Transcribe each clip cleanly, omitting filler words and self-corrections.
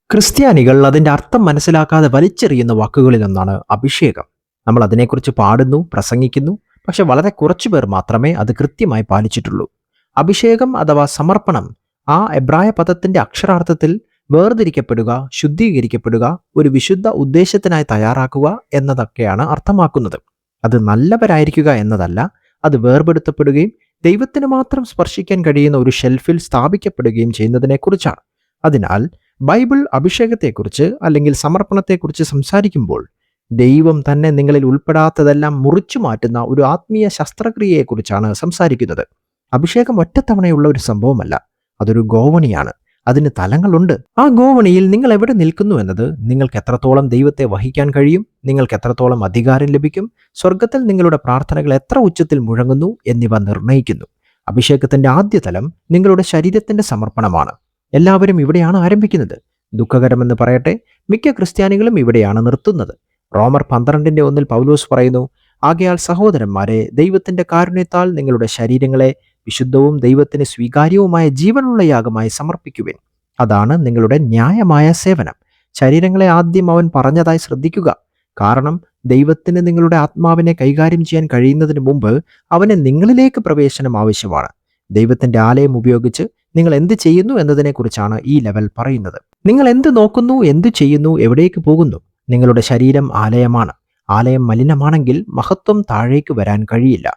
ക്രിസ്ത്യാനികൾ അതിന്റെ അർത്ഥം മനസ്സിലാക്കാതെ വലിച്ചെറിയുന്ന വാക്കുകളിലൊന്നാണ് അഭിഷേകം. നമ്മൾ അതിനെക്കുറിച്ച് പാടുന്നു, പ്രസംഗിക്കുന്നു, പക്ഷെ വളരെ കുറച്ചു പേർ മാത്രമേ അത് കൃത്യമായി പാലിച്ചിട്ടുള്ളൂ. അഭിഷേകം അഥവാ സമർപ്പണം ആ എബ്രായ പദത്തിന്റെ അക്ഷരാർത്ഥത്തിൽ വേർതിരിക്കപ്പെടുക, ശുദ്ധീകരിക്കപ്പെടുക, ഒരു വിശുദ്ധ ഉദ്ദേശത്തിനായി തയ്യാറാക്കുക എന്നതൊക്കെയാണ് അർത്ഥമാക്കുന്നത്. അത് നല്ലവരായിരിക്കുക എന്നതല്ല, അത് വേർപെടുത്തപ്പെടുകയും ദൈവത്തിന് മാത്രം സ്പർശിക്കാൻ കഴിയുന്ന ഒരു ഷെൽഫിൽ സ്ഥാപിക്കപ്പെടുകയും ചെയ്യുന്നതിനെക്കുറിച്ചാണ്. അതിനാൽ ബൈബിൾ അഭിഷേകത്തെക്കുറിച്ച് അല്ലെങ്കിൽ സമർപ്പണത്തെക്കുറിച്ച് സംസാരിക്കുമ്പോൾ ദൈവം തന്നെ നിങ്ങളിൽ ഉൾപ്പെടാത്തതെല്ലാം മുറിച്ചു മാറ്റുന്ന ഒരു ആത്മീയ ശസ്ത്രക്രിയയെക്കുറിച്ചാണ് സംസാരിക്കുന്നത്. അഭിഷേകം ഒറ്റത്തവണയുള്ള ഒരു സംഭവമല്ല, അതൊരു ഗോവണിയാണ്. അതിന് തലങ്ങളുണ്ട്. ആ ഗോവണിയിൽ നിങ്ങൾ എവിടെ നിൽക്കുന്നു എന്നത്, നിങ്ങൾക്ക് എത്രത്തോളം ദൈവത്തെ വഹിക്കാൻ കഴിയും, നിങ്ങൾക്ക് എത്രത്തോളം അധികാരം ലഭിക്കും, സ്വർഗത്തിൽ നിങ്ങളുടെ പ്രാർത്ഥനകൾ എത്ര ഉച്ചത്തിൽ മുഴങ്ങുന്നു എന്നിവ നിർണ്ണയിക്കുന്നു. അഭിഷേകത്തിന്റെ ആദ്യ തലം നിങ്ങളുടെ ശരീരത്തിന്റെ സമർപ്പണമാണ്. എല്ലാവരും ഇവിടെയാണ് ആരംഭിക്കുന്നത്. ദുഃഖകരമെന്ന് പറയട്ടെ, മിക്ക ക്രിസ്ത്യാനികളും ഇവിടെയാണ് നിർത്തുന്നത്. റോമർ 12:1 പൗലോസ് പറയുന്നു, ആകയാൽ സഹോദരന്മാരെ, ദൈവത്തിന്റെ കാരുണ്യത്താൽ നിങ്ങളുടെ ശരീരങ്ങളെ വിശുദ്ധവും ദൈവത്തിന് സ്വീകാര്യവുമായ ജീവനുള്ള യാഗമായി സമർപ്പിക്കുവിൻ. അതാണ് നിങ്ങളുടെ ന്യായമായ സേവനം. ശരീരങ്ങളെ ആദ്യം അവൻ പറഞ്ഞതായി ശ്രദ്ധിക്കുക. കാരണം ദൈവത്തിന് നിങ്ങളുടെ ആത്മാവിനെ കൈകാര്യം ചെയ്യാൻ കഴിയുന്നതിന് മുമ്പ് അവന് നിങ്ങളിലേക്ക് പ്രവേശനം ആവശ്യമാണ്. ദൈവത്തിന്റെ ആലയം ഉപയോഗിച്ച് നിങ്ങൾ എന്ത് ചെയ്യുന്നു എന്നതിനെക്കുറിച്ചാണ് ഈ ലെവൽ പറയുന്നത്. നിങ്ങൾ എന്ത് നോക്കുന്നു, എന്ത് ചെയ്യുന്നു, എവിടേക്ക് പോകുന്നു? നിങ്ങളുടെ ശരീരം ആലയമാണ്. ആലയം മലിനമാണെങ്കിൽ മഹത്വം താഴേക്ക് വരാൻ കഴിയില്ല.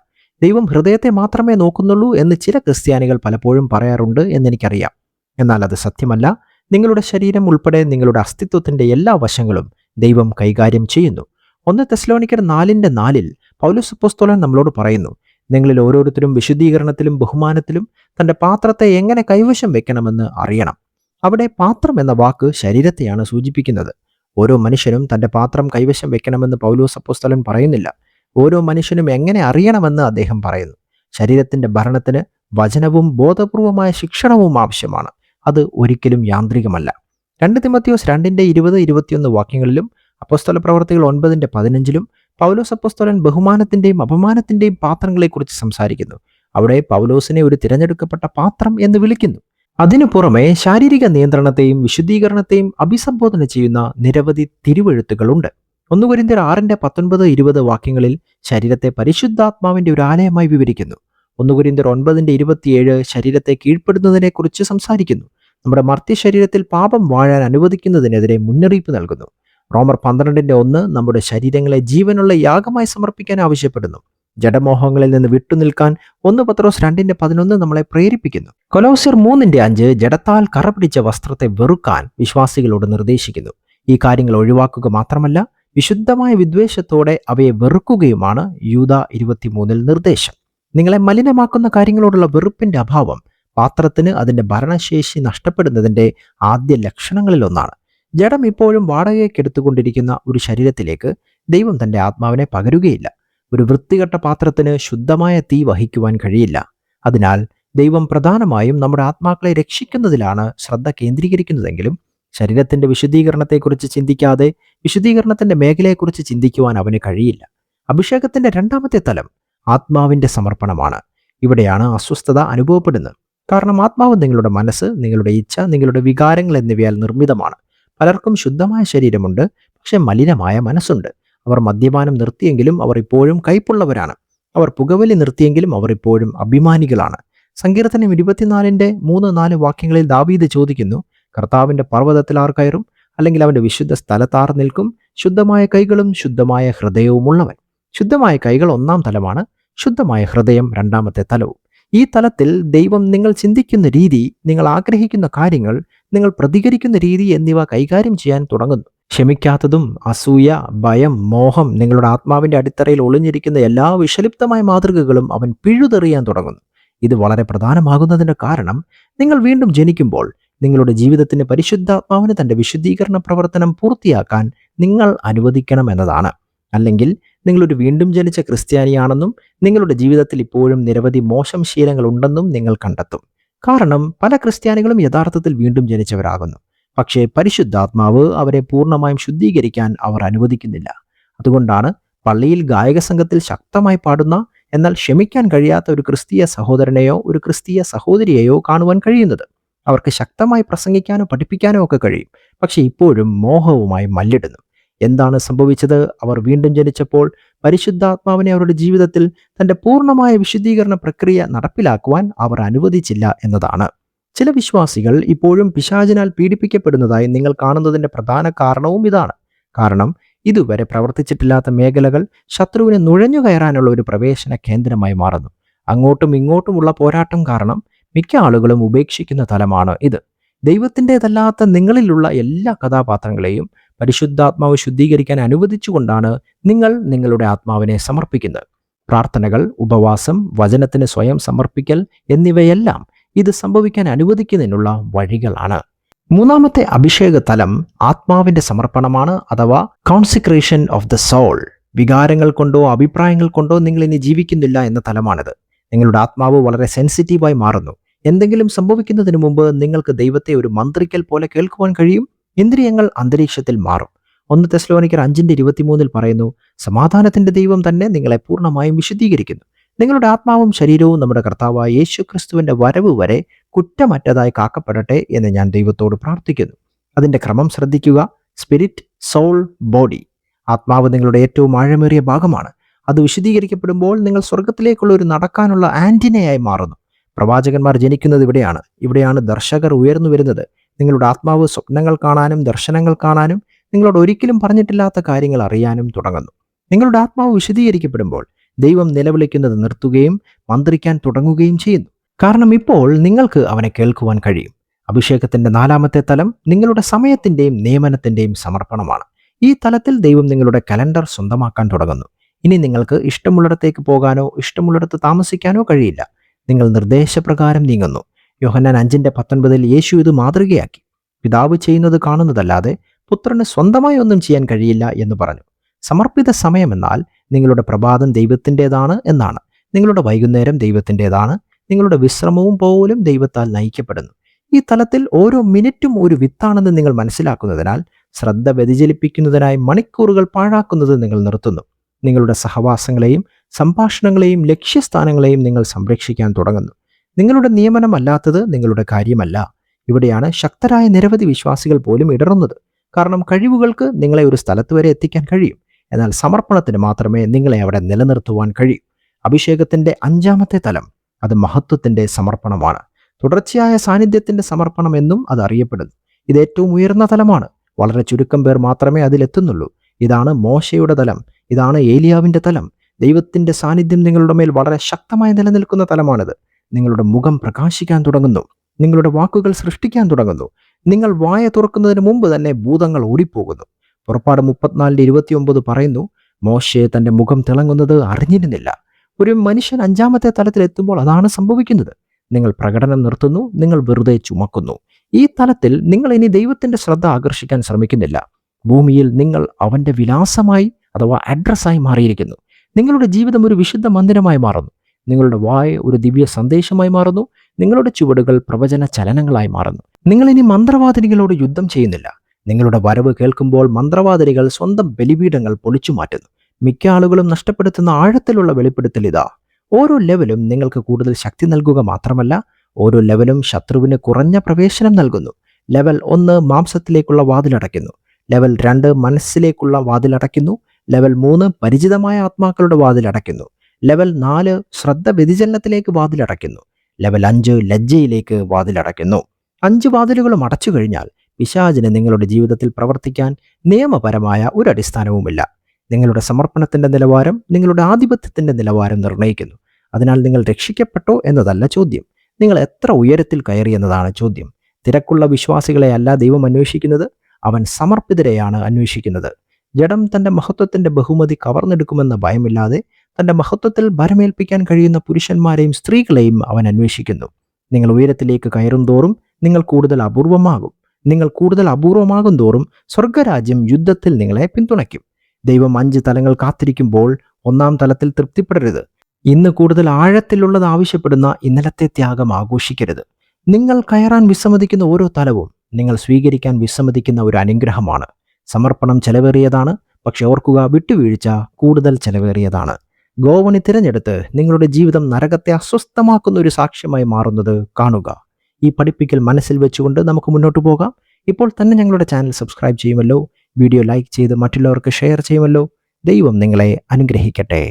ദൈവം ഹൃദയത്തെ മാത്രമേ നോക്കുന്നുള്ളൂ എന്ന് ചില ക്രിസ്ത്യാനികൾ പലപ്പോഴും പറയാറുണ്ട് എന്നെനിക്കറിയാം. എന്നാൽ അത് സത്യമല്ല. നിങ്ങളുടെ ശരീരം ഉൾപ്പെടെ നിങ്ങളുടെ അസ്തിത്വത്തിന്റെ എല്ലാ വശങ്ങളും ദൈവം കൈകാര്യം ചെയ്യുന്നു. 1 തെസ്സലോനിക്കർ 4:4 പൗലോസ് അപ്പോസ്തലൻ നമ്മളോട് പറയുന്നു, നിങ്ങളിൽ ഓരോരുത്തരും വിശുദ്ധീകരണത്തിലും ബഹുമാനത്തിലും തന്റെ പാത്രത്തെ എങ്ങനെ കൈവശം വെക്കണമെന്ന് അറിയണം. അവിടെ പാത്രം എന്ന വാക്ക് ശരീരത്തെയാണ് സൂചിപ്പിക്കുന്നത്. ഓരോ മനുഷ്യനും തന്റെ പാത്രം കൈവശം വെക്കണമെന്ന് പൗലോസ് അപ്പോസ്തലൻ പറയുന്നില്ല. ഓരോ മനുഷ്യനും എങ്ങനെ അറിയണമെന്ന് അദ്ദേഹം പറയുന്നു. ശരീരത്തിന്റെ ഭരണത്തിന് വചനവും ബോധപൂർവമായ ശിക്ഷണവും ആവശ്യമാണ്. അത് ഒരിക്കലും യാന്ത്രികമല്ല. 2 തിമോത്തിയോസ് 2:20-21 വാക്യങ്ങളിലും അപ്പോസ്തല പ്രവർത്തികൾ 9:15 പൗലോസ് അപ്പോസ്തലൻ ബഹുമാനത്തിന്റെയും അപമാനത്തിന്റെയും പാത്രങ്ങളെക്കുറിച്ച് സംസാരിക്കുന്നു. അവിടെ പൗലോസിനെ ഒരു തിരഞ്ഞെടുക്കപ്പെട്ട പാത്രം എന്ന് വിളിക്കുന്നു. അതിനു പുറമെ ശാരീരിക നിയന്ത്രണത്തെയും വിശുദ്ധീകരണത്തെയും അഭിസംബോധന ചെയ്യുന്ന നിരവധി തിരുവെഴുത്തുകളുണ്ട്. 1 കൊരിന്ത്യർ 6:19-20 വാക്യങ്ങളിൽ ശരീരത്തെ പരിശുദ്ധാത്മാവിന്റെ ഒരു ആലയമായി വിവരിക്കുന്നു. 1 കൊരിന്ത്യർ 9:27 ശരീരത്തെ കീഴ്പ്പെടുന്നതിനെക്കുറിച്ച് സംസാരിക്കുന്നു. നമ്മുടെ മർത്യ ശരീരത്തിൽ പാപം വാഴാൻ അനുവദിക്കുന്നതിനെതിരെ മുന്നറിയിപ്പ് നൽകുന്നു. റോമർ 12:1 നമ്മുടെ ശരീരങ്ങളെ ജീവനുള്ള യാഗമായി സമർപ്പിക്കാൻ ആവശ്യപ്പെടുന്നു. ജഡമോഹങ്ങളിൽ നിന്ന് വിട്ടുനിൽക്കാൻ 1 പത്രോസ് 2:11 നമ്മളെ പ്രേരിപ്പിക്കുന്നു. കൊലോസ്യർ 3:5 ജഡത്താൽ കറപിടിച്ച വസ്ത്രത്തെ വെറുക്കാൻ വിശ്വാസികളോട് നിർദ്ദേശിക്കുന്നു. ഈ കാര്യങ്ങൾ ഒഴിവാക്കുക മാത്രമല്ല, വിശുദ്ധമായ വിദ്വേഷത്തോടെ അവയെ വെറുക്കുകയുമാണ് യൂദ 23 നിർദ്ദേശം. നിങ്ങളെ മലിനമാക്കുന്ന കാര്യങ്ങളോടുള്ള വെറുപ്പിന്റെ അഭാവം പാത്രത്തിന് അതിന്റെ ഭരണശേഷി നഷ്ടപ്പെടുന്നതിന്റെ ആദ്യ ലക്ഷണങ്ങളിലൊന്നാണ്. ജഡം ഇപ്പോഴും വാടകയ്ക്കെടുത്തുകൊണ്ടിരിക്കുന്ന ഒരു ശരീരത്തിലേക്ക് ദൈവം തന്റെ ആത്മാവിനെ പകരുകയില്ല. ഒരു വൃത്തികെട്ട പാത്രത്തിന് ശുദ്ധമായ തീ വഹിക്കുവാൻ കഴിയില്ല. അതിനാൽ ദൈവം പ്രധാനമായും നമ്മുടെ ആത്മാക്കളെ രക്ഷിക്കുന്നതിലാണ് ശ്രദ്ധ കേന്ദ്രീകരിക്കുന്നതെങ്കിലും ശരീരത്തിന്റെ വിശുദ്ധീകരണത്തെക്കുറിച്ച് ചിന്തിക്കാതെ വിശുദ്ധീകരണത്തിന്റെ മേഖലയെക്കുറിച്ച് ചിന്തിക്കുവാൻ അവന് കഴിയില്ല. അഭിഷേകത്തിന്റെ രണ്ടാമത്തെ തലം ആത്മാവിന്റെ സമർപ്പണമാണ്. ഇവിടെയാണ് അസ്വസ്ഥത അനുഭവപ്പെടുന്നത്. കാരണം ആത്മാവ് നിങ്ങളുടെ മനസ്സ്, നിങ്ങളുടെ ഇച്ഛ, നിങ്ങളുടെ വികാരങ്ങൾ എന്നിവയാൽ നിർമ്മിതമാണ്. പലർക്കും ശുദ്ധമായ ശരീരമുണ്ട്, പക്ഷെ മലിനമായ മനസ്സുണ്ട്. അവർ മദ്യപാനം നിർത്തിയെങ്കിലും അവർ ഇപ്പോഴും കയ്പുള്ളവരാണ്. അവർ പുകവലി നിർത്തിയെങ്കിലും അവർ ഇപ്പോഴും അഭിമാനികളാണ്. സങ്കീർത്തനം 24:3-4 വാക്യങ്ങളിൽ ദാവീദ് ചോദിക്കുന്നു, കർത്താവിന്റെ പർവ്വതത്തിൽ ആർ കയറും? അല്ലെങ്കിൽ അവന്റെ വിശുദ്ധ സ്ഥലത്താർ നിൽക്കും? ശുദ്ധമായ കൈകളും ശുദ്ധമായ ഹൃദയവുമുള്ളവൻ. ശുദ്ധമായ കൈകൾ 1-ാം തലമാണ്, ശുദ്ധമായ ഹൃദയം 2-ാമത്തെ തലവും. ഈ തലത്തിൽ ദൈവം നിങ്ങൾ ചിന്തിക്കുന്ന രീതി, നിങ്ങൾ ആഗ്രഹിക്കുന്ന കാര്യങ്ങൾ, നിങ്ങൾ പ്രതികരിക്കുന്ന രീതി എന്നിവ കൈകാര്യം ചെയ്യാൻ തുടങ്ങുന്നു. ക്ഷമിക്കാത്തതും അസൂയ, ഭയം, മോഹം, നിങ്ങളുടെ ആത്മാവിന്റെ അടിത്തറയിൽ ഒളിഞ്ഞിരിക്കുന്ന എല്ലാ വിഷലിപ്തമായ മാതൃകകളും അവൻ പിഴുതെറിയാൻ തുടങ്ങുന്നു. ഇത് വളരെ പ്രധാനമാകുന്നതിന്റെ കാരണം നിങ്ങൾ വീണ്ടും ജനിക്കുമ്പോൾ നിങ്ങളുടെ ജീവിതത്തിന് പരിശുദ്ധാത്മാവിന് തന്റെ വിശുദ്ധീകരണ പ്രവർത്തനം പൂർത്തിയാക്കാൻ നിങ്ങൾ അനുവദിക്കണം എന്നതാണ്. അല്ലെങ്കിൽ നിങ്ങളൊരു വീണ്ടും ജനിച്ച ക്രിസ്ത്യാനിയാണെന്നും നിങ്ങളുടെ ജീവിതത്തിൽ ഇപ്പോഴും നിരവധി മോശം ശീലങ്ങൾ ഉണ്ടെന്നും നിങ്ങൾ കണ്ടെത്തും. കാരണം പല ക്രിസ്ത്യാനികളും യഥാർത്ഥത്തിൽ വീണ്ടും ജനിച്ചവരാകുന്നു, പക്ഷേ പരിശുദ്ധാത്മാവ് അവരെ പൂർണ്ണമായും ശുദ്ധീകരിക്കാൻ അവർ അനുവദിക്കുന്നില്ല. അതുകൊണ്ടാണ് പള്ളിയിൽ ഗായക സംഘത്തിൽ ശക്തമായി പാടുന്ന എന്നാൽ ക്ഷമിക്കാൻ കഴിയാത്ത ഒരു ക്രിസ്തീയ സഹോദരനെയോ ഒരു ക്രിസ്തീയ സഹോദരിയെയോ കാണുവാൻ കഴിയുന്നത്. അവർക്ക് ശക്തമായി പ്രസംഗിക്കാനോ പഠിപ്പിക്കാനോ ഒക്കെ കഴിയും, പക്ഷെ ഇപ്പോഴും മോഹവുമായി മല്ലിടുന്നു. എന്താണ് സംഭവിച്ചത്? അവർ വീണ്ടും ജനിച്ചപ്പോൾ പരിശുദ്ധാത്മാവിനെ അവരുടെ ജീവിതത്തിൽ തന്റെ പൂർണ്ണമായ വിശുദ്ധീകരണ പ്രക്രിയ നടപ്പിലാക്കുവാൻ അവർ അനുവദിച്ചില്ല എന്നതാണ്. ചില വിശ്വാസികൾ ഇപ്പോഴും പിശാചിനാൽ പീഡിപ്പിക്കപ്പെടുന്നതായി നിങ്ങൾ കാണുന്നതിന്റെ പ്രധാന കാരണവും ഇതാണ്. കാരണം ഇതുവരെ പ്രവർത്തിച്ചിട്ടില്ലാത്ത മേഖലകൾ ശത്രുവിന് നുഴഞ്ഞു കയറാനുള്ള ഒരു പ്രവേശന കേന്ദ്രമായി മാറുന്നു. അങ്ങോട്ടും ഇങ്ങോട്ടുമുള്ള പോരാട്ടം കാരണം മിക്ക ആളുകളും ഉപേക്ഷിക്കുന്ന തലമാണ് ഇത്. ദൈവത്തിൻ്റെതല്ലാത്ത നിങ്ങളിലുള്ള എല്ലാ കഥാപാത്രങ്ങളെയും പരിശുദ്ധാത്മാവ് ശുദ്ധീകരിക്കാൻ അനുവദിച്ചുകൊണ്ടാണ് നിങ്ങൾ നിങ്ങളുടെ ആത്മാവിനെ സമർപ്പിക്കുന്നത്. പ്രാർത്ഥനകൾ, ഉപവാസം, വചനത്തിന് സ്വയം സമർപ്പിക്കൽ എന്നിവയെല്ലാം ഇത് സംഭവിക്കാൻ അനുവദിക്കുന്നതിനുള്ള വഴികളാണ്. മൂന്നാമത്തെ അഭിഷേക തലം ആത്മാവിന്റെ സമർപ്പണമാണ്, അഥവാ കോൺസിക്രേഷൻ ഓഫ് ദ സോൾ. വികാരങ്ങൾ കൊണ്ടോ അഭിപ്രായങ്ങൾ കൊണ്ടോ നിങ്ങൾ ഇനി ജീവിക്കുന്നില്ല എന്ന തലമാണിത്. നിങ്ങളുടെ ആത്മാവ് വളരെ സെൻസിറ്റീവായി മാറുന്നു. എന്തെങ്കിലും സംഭവിക്കുന്നതിന് മുമ്പ് നിങ്ങൾക്ക് ദൈവത്തെ ഒരു മന്ത്രിക്കൽ പോലെ കേൾക്കുവാൻ കഴിയും. ഇന്ദ്രിയങ്ങൾ അന്തരീക്ഷത്തിൽ മാറും. 1 തെസ്സലോനിക്കർ 5:23 പറയുന്നു, സമാധാനത്തിന്റെ ദൈവം തന്നെ നിങ്ങളെ പൂർണ്ണമായും വിശുദ്ധീകരിക്കുന്നു. നിങ്ങളുടെ ആത്മാവും ശരീരവും നമ്മുടെ കർത്താവായ യേശു ക്രിസ്തുവിന്റെ വരവ് വരെ കുറ്റമറ്റതായി കാക്കപ്പെടട്ടെ എന്ന് ഞാൻ ദൈവത്തോട് പ്രാർത്ഥിക്കുന്നു. അതിന്റെ ക്രമം ശ്രദ്ധിക്കുക. Spirit, soul, body. ആത്മാവ് നിങ്ങളുടെ ഏറ്റവും ആഴമേറിയ ഭാഗമാണ്. അത് വിശുദ്ധീകരിക്കപ്പെടുമ്പോൾ നിങ്ങൾ സ്വർഗത്തിലേക്കുള്ള ഒരു നടക്കാനുള്ള ആന്റിനയായി മാറുന്നു. പ്രവാചകന്മാർ ജനിക്കുന്നത് ഇവിടെയാണ്. ഇവിടെയാണ് ദർശകർ ഉയർന്നു വരുന്നത്. നിങ്ങളുടെ ആത്മാവ് സ്വപ്നങ്ങൾ കാണാനും ദർശനങ്ങൾ കാണാനും നിങ്ങളോട് ഒരിക്കലും പറഞ്ഞിട്ടില്ലാത്ത കാര്യങ്ങൾ അറിയാനും തുടങ്ങുന്നു. നിങ്ങളുടെ ആത്മാവ് വിശദീകരിക്കപ്പെടുമ്പോൾ ദൈവം നിലവിളിക്കുന്നത് നിർത്തുകയും മന്ത്രിക്കാൻ തുടങ്ങുകയും ചെയ്യുന്നു. കാരണം ഇപ്പോൾ നിങ്ങൾക്ക് അവനെ കേൾക്കുവാൻ കഴിയും. അഭിഷേകത്തിന്റെ 4ാമത്തെ തലം നിങ്ങളുടെ സമയത്തിന്റെയും നിയമനത്തിന്റെയും സമർപ്പണമാണ്. ഈ തലത്തിൽ ദൈവം നിങ്ങളുടെ കലണ്ടർ സ്വന്തമാക്കാൻ തുടങ്ങുന്നു. ഇനി നിങ്ങൾക്ക് ഇഷ്ടമുള്ളിടത്തേക്ക് പോകാനോ ഇഷ്ടമുള്ളിടത്ത് താമസിക്കാനോ കഴിയില്ല. നിങ്ങൾ നിർദ്ദേശപ്രകാരം നീങ്ങുന്നു. യോഹന്നാൻ 5:19 യേശു ഇത് മാതൃകയാക്കി. പിതാവ് ചെയ്യുന്നത് കാണുന്നതല്ലാതെ പുത്രന് സ്വന്തമായി ഒന്നും ചെയ്യാൻ കഴിയില്ല എന്ന് പറഞ്ഞു. സമർപ്പിത സമയമെന്നാൽ നിങ്ങളുടെ പ്രഭാതം ദൈവത്തിൻ്റെതാണ് എന്നാണ്. നിങ്ങളുടെ വൈകുന്നേരം ദൈവത്തിൻ്റെതാണ്. നിങ്ങളുടെ വിശ്രമവും പോലും ദൈവത്താൽ നയിക്കപ്പെടുന്നു. ഈ തലത്തിൽ ഓരോ മിനിറ്റും ഒരു വിത്താണെന്ന് നിങ്ങൾ മനസ്സിലാക്കുന്നതിനാൽ ശ്രദ്ധ വ്യതിചലിപ്പിക്കുന്നതിനായി മണിക്കൂറുകൾ പാഴാക്കുന്നത് നിങ്ങൾ നിർത്തുന്നു. നിങ്ങളുടെ സഹവാസങ്ങളെയും സംഭാഷണങ്ങളെയും ലക്ഷ്യസ്ഥാനങ്ങളെയും നിങ്ങൾ സംരക്ഷിക്കാൻ തുടങ്ങുന്നു. നിങ്ങളുടെ നിയമനമല്ലാത്തത് നിങ്ങളുടെ കാര്യമല്ല. ഇവിടെയാണ് ശക്തരായ നിരവധി വിശ്വാസികൾ പോലും ഇടറുന്നത്. കാരണം കഴിവുകൾക്ക് നിങ്ങളെ ഒരു സ്ഥലത്ത് വരെ എത്തിക്കാൻ കഴിയും, എന്നാൽ സമർപ്പണത്തിന് മാത്രമേ നിങ്ങളെ അവിടെ നിലനിർത്തുവാൻ കഴിയൂ. അഭിഷേകത്തിന്റെ 5ാമത്തെ തലം അത് മഹത്വത്തിന്റെ സമർപ്പണമാണ്. തുടർച്ചയായ സാന്നിധ്യത്തിന്റെ സമർപ്പണം എന്നും അത് അറിയപ്പെടുന്നു. ഇത് ഏറ്റവും ഉയർന്ന തലമാണ്. വളരെ ചുരുക്കം പേർ മാത്രമേ അതിലെത്തുന്നുള്ളൂ. ഇതാണ് മോശയുടെ തലം. ഇതാണ് ഏലിയാവിന്റെ തലം. ദൈവത്തിന്റെ സാന്നിധ്യം നിങ്ങളുടെ മേൽ വളരെ ശക്തമായി നിലനിൽക്കുന്ന തലമാണിത്. നിങ്ങളുടെ മുഖം പ്രകാശിക്കാൻ തുടങ്ങുന്നു. നിങ്ങളുടെ വാക്കുകൾ സൃഷ്ടിക്കാൻ തുടങ്ങുന്നു. നിങ്ങൾ വായ തുറക്കുന്നതിന് മുമ്പ് തന്നെ ഭൂതങ്ങൾ ഓടിപ്പോകുന്നു. പുറപ്പാട് 34:29 പറയുന്നു, മോശെ തന്റെ മുഖം തിളങ്ങുന്നത് അറിഞ്ഞിരുന്നില്ല. ഒരു മനുഷ്യൻ 5ാമത്തെ തലത്തിലെത്തുമ്പോൾ അതാണ് സംഭവിക്കുന്നത്. നിങ്ങൾ പ്രകടനം നിർത്തുന്നു. നിങ്ങൾ വെറുതെ ചുമക്കുന്നു. ഈ തലത്തിൽ നിങ്ങൾ ഇനി ദൈവത്തിന്റെ ശ്രദ്ധ ആകർഷിക്കാൻ ശ്രമിക്കുന്നില്ല. ഭൂമിയിൽ നിങ്ങൾ അവന്റെ വിലാസമായി അഥവാ അഡ്രസ്സായി മാറിയിരിക്കുന്നു. നിങ്ങളുടെ ജീവിതം ഒരു വിശുദ്ധ മന്ദിരമായി മാറുന്നു. നിങ്ങളുടെ വായ ഒരു ദിവ്യ സന്ദേശമായി മാറുന്നു. നിങ്ങളുടെ ചുവടുകൾ പ്രവചന ചലനങ്ങളായി മാറുന്നു. നിങ്ങൾ ഇനി മന്ത്രവാദിനികളോട് യുദ്ധം ചെയ്യുന്നില്ല. നിങ്ങളുടെ വരവ് കേൾക്കുമ്പോൾ മന്ത്രവാദിനികൾ സ്വന്തം ബലിപീഠങ്ങൾ പൊളിച്ചു മാറ്റുന്നു. മിക്ക ആളുകളും നഷ്ടപ്പെടുത്തുന്ന ആഴത്തിലുള്ള വെളിപ്പെടുത്തൽ ഇതാ. ഓരോ ലെവലും നിങ്ങൾക്ക് കൂടുതൽ ശക്തി നൽകുക മാത്രമല്ല, ഓരോ ലെവലും ശത്രുവിന് കുറഞ്ഞ പ്രവേശനം നൽകുന്നു. ലെവൽ 1 മാംസത്തിലേക്കുള്ള വാതിലടയ്ക്കുന്നു. ലെവൽ 2 മനസ്സിലേക്കുള്ള വാതിലടയ്ക്കുന്നു. ലെവൽ 3 പരിചിതമായ ആത്മാക്കളുടെ വാതിലടയ്ക്കുന്നു. ലെവൽ 4 ശ്രദ്ധ വ്യതിചലനത്തിലേക്ക് വാതിലടയ്ക്കുന്നു. ലെവൽ 5 ലജ്ജയിലേക്ക് വാതിലടയ്ക്കുന്നു. 5 വാതിലുകളും അടച്ചു കഴിഞ്ഞാൽ പിശാചിന് നിങ്ങളുടെ ജീവിതത്തിൽ പ്രവർത്തിക്കാൻ നിയമപരമായ ഒരു അടിസ്ഥാനവുമില്ല. നിങ്ങളുടെ സമർപ്പണത്തിന്റെ നിലവാരം നിങ്ങളുടെ ആധിപത്യത്തിന്റെ നിലവാരം നിർണ്ണയിക്കുന്നു. അതിനാൽ നിങ്ങൾ രക്ഷിക്കപ്പെട്ടോ എന്നതല്ല ചോദ്യം, നിങ്ങൾ എത്ര ഉയരത്തിൽ കയറി എന്നതാണ് ചോദ്യം. തിരക്കുള്ള വിശ്വാസികളെ അല്ല ദൈവം അന്വേഷിക്കുന്നത്, അവൻ സമർപ്പിതരെയാണ് അന്വേഷിക്കുന്നത്. ജഡം തന്റെ മഹത്വത്തിന്റെ ബഹുമതി കവർന്നെടുക്കുമെന്ന ഭയമില്ലാതെ തന്റെ മഹത്വത്തിൽ ഭരമേൽപ്പിക്കാൻ കഴിയുന്ന പുരുഷന്മാരെയും സ്ത്രീകളെയും അവൻ അന്വേഷിക്കുന്നു. നിങ്ങൾ ഉയരത്തിലേക്ക് കയറും തോറും നിങ്ങൾ കൂടുതൽ അപൂർവമാകും. നിങ്ങൾ കൂടുതൽ അപൂർവമാകും തോറും സ്വർഗരാജ്യം യുദ്ധത്തിൽ നിങ്ങളെ പിന്തുണയ്ക്കും. ദൈവം 5 തലങ്ങൾ കാത്തിരിക്കുമ്പോൾ 1ാം തലത്തിൽ തൃപ്തിപ്പെടരുത്. ഇന്ന് കൂടുതൽ ആഴത്തിലുള്ളത് ആവശ്യപ്പെടുന്ന ഇന്നലത്തെ ത്യാഗം ആഘോഷിക്കരുത്. നിങ്ങൾ കയറാൻ വിസമ്മതിക്കുന്ന ഓരോ തലവും നിങ്ങൾ സ്വീകരിക്കാൻ വിസമ്മതിക്കുന്ന ഒരു അനുഗ്രഹമാണ്. സമർപ്പണം ചെലവേറിയതാണ്, പക്ഷെ ഓർക്കുക, വിട്ടുവീഴ്ച കൂടുതൽ ചെലവേറിയതാണ്. ഗോവണി തിരഞ്ഞെടുത്ത് നിങ്ങളുടെ ജീവിതം നരകത്തെ അസ്വസ്ഥമാക്കുന്ന ഒരു സാക്ഷ്യമായി മാറുന്നത് കാണുക. ഈ പഠിപ്പിക്കൽ മനസ്സിൽ വെച്ചുകൊണ്ട് നമുക്ക് മുന്നോട്ട് പോകാം. ഇപ്പോൾ തന്നെ ഞങ്ങളുടെ ചാനൽ സബ്സ്ക്രൈബ് ചെയ്യുമല്ലോ, വീഡിയോ ലൈക്ക് ചെയ്ത് മറ്റുള്ളവർക്ക് ഷെയർ ചെയ്യുമല്ലോ. ദൈവം നിങ്ങളെ അനുഗ്രഹിക്കട്ടെ.